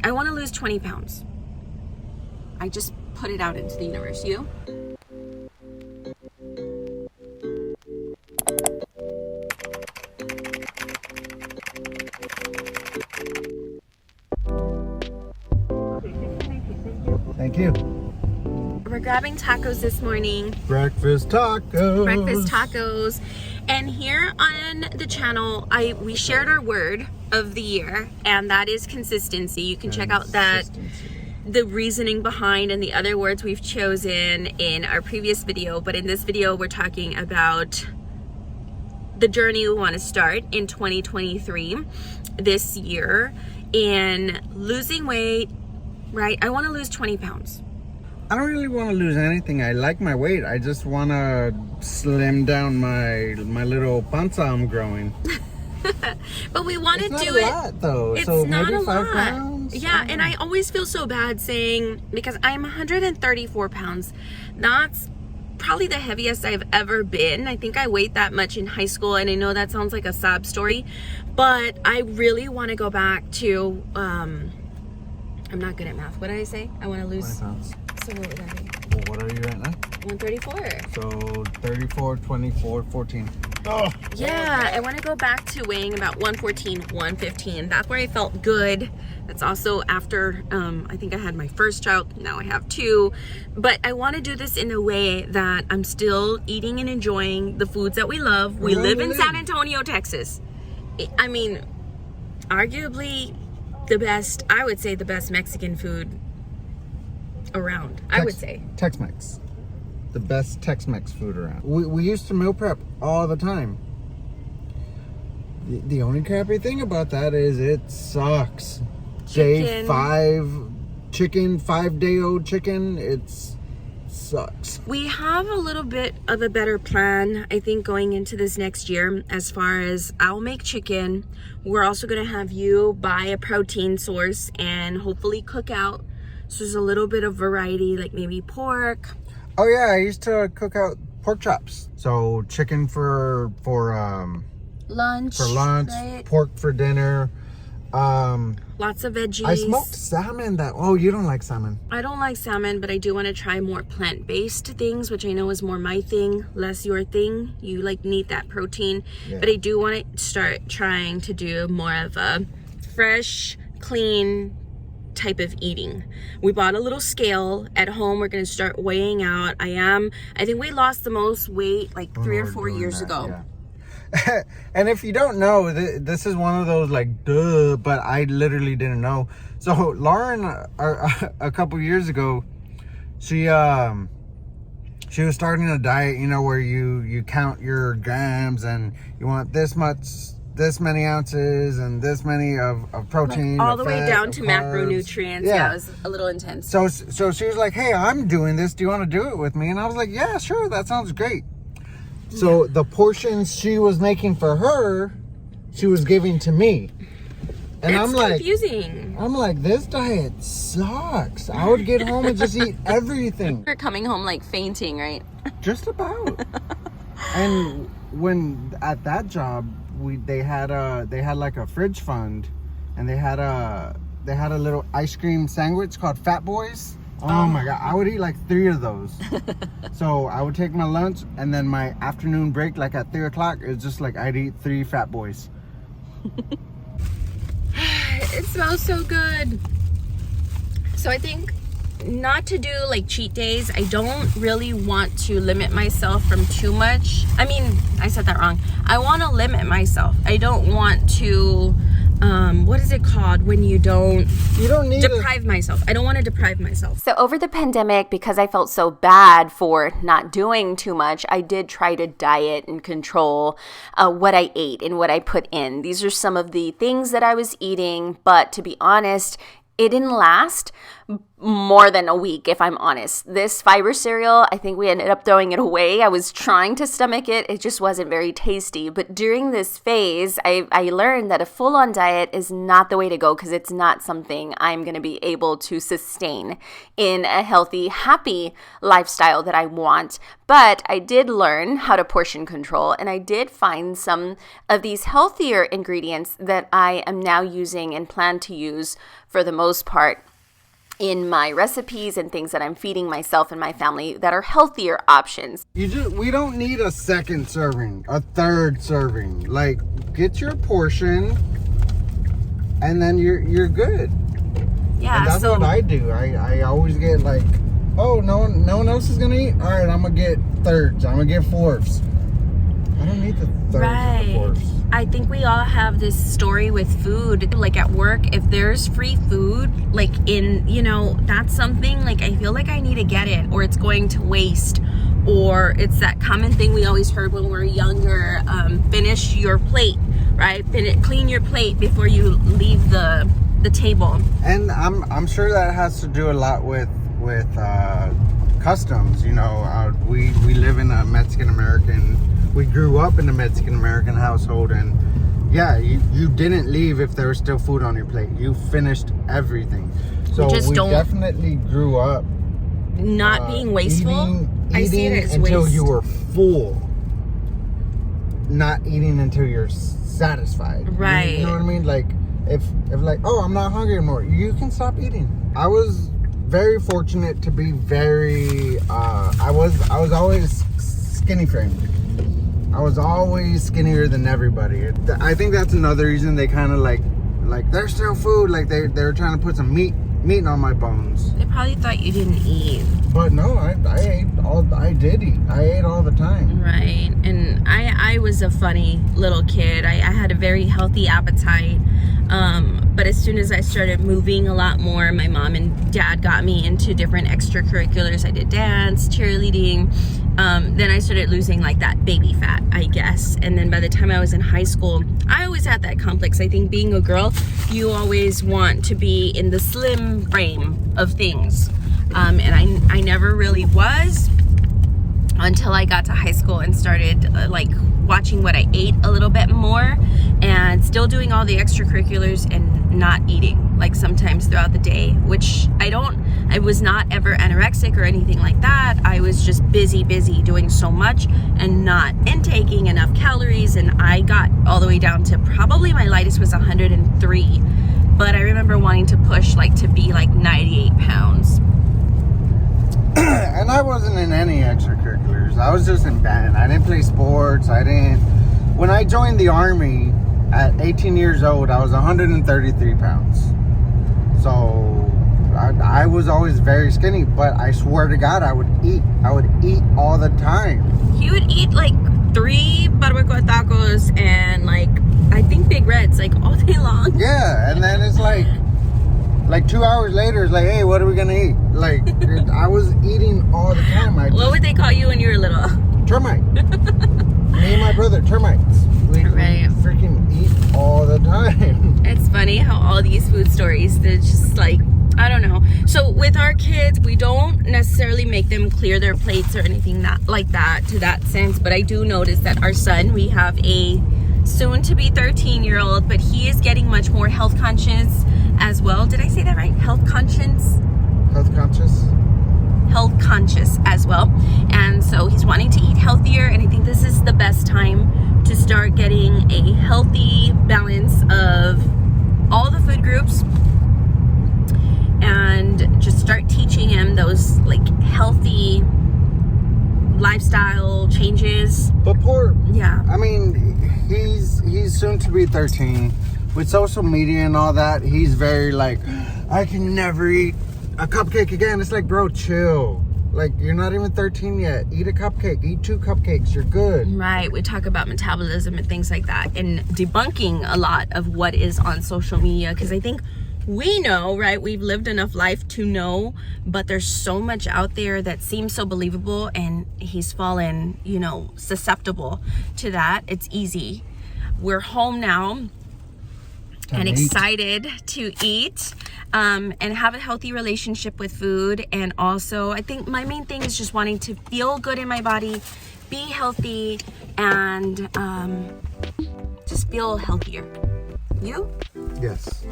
I want to lose 20 pounds. I just put it out into the universe. You? Thank you. We're grabbing tacos this morning. Breakfast tacos. And here on the channel, we shared our word of the year, and that is consistency. You can check out the reasoning behind and the other words we've chosen in our previous video. But in this video, we're talking about the journey we want to start in 2023 this year in losing weight, right? I want to lose 20 pounds. I don't really want to lose anything. I like my weight. I just want to slim down my little panza I'm growing. But we want to do it. It's not a lot, though. It's so not maybe a 5 lot. pounds. Yeah, and I always feel so bad saying, because I'm 134 pounds. That's probably the heaviest I've ever been. I think I weighed that much in high school, and I know that sounds like a sob story, but I really want to go back to, I'm not good at math. What did I say? I want to lose. 20 pounds. So what would that be? Well, what are you right now? 134. So 34, 24, 14. Oh. Yeah, I want to go back to weighing about 114, 115. That's where I felt good. That's also after, I think I had my first child. Now I have 2. But I want to do this in a way that I'm still eating and enjoying the foods that we love. We live in San Antonio, Texas. I mean, arguably the best, I would say the best Mexican food around. I would say Tex-Mex. The best Tex-Mex food around. We used to meal prep all the time. The only crappy thing about that is it sucks. Day 5 chicken, 5-day-old chicken, sucks. We have a little bit of a better plan, I think, going into this next year, as far as I'll make chicken. We're also going to have you buy a protein source and hopefully cook out. So there's a little bit of variety, like maybe pork. Oh yeah, I used to cook out pork chops. So chicken for lunch, right? Pork for dinner. Lots of veggies. I smoked salmon you don't like salmon. I don't like salmon, but I do want to try more plant-based things, which I know is more my thing, less your thing. You need that protein. Yeah. But I do want to start trying to do more of a fresh, clean type of eating. We bought a little scale at home. We're going to start weighing out. I think we lost the most weight 3 or 4 years ago. Yeah. And if you don't know, this is one of those duh, but I literally didn't know. So Lauren, a couple years ago, she was starting a diet, where you count your grams and you want this many ounces and this many of protein, all the fat, way down to carbs. Macronutrients. Yeah, it was a little intense. So she was like, hey, I'm doing this, do you want to do it with me? And I was like, yeah, sure, that sounds great. So the portions she was making for her, she was giving to me. And it's confusing. I'm like, this diet sucks. I would get home and just eat everything. You're coming home fainting, right? Just about. And when at that job, they had a fridge fund, and they had a little ice cream sandwich called Fat Boys. Oh my god, I would eat 3 of those. So I would take my lunch, and then my afternoon break, at 3 o'clock, it's just I'd eat 3 Fat Boys. It smells so good. So I think not to do cheat days. I don't really want to limit myself from too much. I mean, I said that wrong. I want to limit myself. I don't want to what is it called when you don't need deprive myself. I don't want to deprive myself. So over the pandemic, because I felt so bad for not doing too much, I did try to diet and control what I ate and what I put in. These are some of the things that I was eating, but to be honest, it didn't last more than a week, if I'm honest. This fiber cereal, I think we ended up throwing it away. I was trying to stomach it. It just wasn't very tasty. But during this phase, I learned that a full-on diet is not the way to go, because it's not something I'm going to be able to sustain in a healthy, happy lifestyle that I want. But I did learn how to portion control, and I did find some of these healthier ingredients that I am now using and plan to use for the most part, in my recipes and things that I'm feeding myself and my family that are healthier options. We don't need a second serving, a third serving. Like, get your portion and then you're good. Yeah, and that's so what I do. I always get like, oh, no one else is gonna eat? All right, I'm gonna get thirds. I'm gonna get fourths. I don't need the thirds and the fourths. I think we all have this story with food. Like at work, if there's free food, like that's something like I feel like I need to get it, or it's going to waste, or it's that common thing we always heard when we were younger, finish your plate, right? Clean your plate before you leave the table. And I'm sure that has to do a lot with customs. We live in a Mexican American. We grew up in a Mexican American household, and yeah, you didn't leave if there was still food on your plate. You finished everything. So we definitely grew up not being wasteful. I see it as until waste. You were full, not eating until you're satisfied. Right. You know what I mean? Like if like, oh, I'm not hungry anymore, you can stop eating. I was very fortunate to be very. I was always skinny framed. I was always skinnier than everybody. I think that's another reason they kind of like there's still food. Like they were trying to put some meat on my bones. They probably thought you didn't eat. But no, I ate all. I did eat. I ate all the time. Right, and I was a funny little kid. I had a very healthy appetite. But as soon as I started moving a lot more, my mom and dad got me into different extracurriculars. I did dance, cheerleading. Then I started losing like that baby fat, I guess. And then by the time I was in high school, I always had that complex. I think being a girl, you always want to be in the slim frame of things. And I never really was until I got to high school and started watching what I ate a little bit more, and still doing all the extracurriculars and not eating like sometimes throughout the day, which I was not ever anorexic or anything like that. I was just busy doing so much and not intaking enough calories, and I got all the way down to probably my lightest was 103, but I remember wanting to push to be 98 pounds. And I wasn't in any extracurriculars. I was just in band. I didn't play sports. When I joined the Army at 18 years old, I was 133 pounds. So I was always very skinny, but I swear to God, I would eat. I would eat all the time. He would eat 3 barbacoa tacos and I think Big Reds all day long. Yeah, and then it's 2 hours later, it's hey, what are we gonna eat? I was eating all the time. What would they call you when you were little? Termite. Me and my brother, termites. We freaking eat all the time. It's funny how all these food stories, they're just I don't know. So with our kids, we don't necessarily make them clear their plates or anything like that to that sense. But I do notice that our son, we have a soon to be 13-year-old, but he is getting much more health conscious as well. Did I say that right? Health conscious? Health conscious? Health conscious as well. And so he's wanting to eat healthier, and I think this is the best time to start getting a healthy balance of all the food groups and just start teaching him those healthy lifestyle changes. But yeah, I mean, he's soon to be 13. With social media and all that, he's very I can never eat a cupcake again. It's bro, chill. You're not even 13 yet. Eat a cupcake. Eat 2 cupcakes. You're good. Right. We talk about metabolism and things like that, and debunking a lot of what is on social media, because I think we know, right? We've lived enough life to know, but there's so much out there that seems so believable, and he's fallen, susceptible to that. It's easy. We're home now and excited to eat and have a healthy relationship with food. And also, I think my main thing is just wanting to feel good in my body, be healthy, and just feel healthier. You? Yes.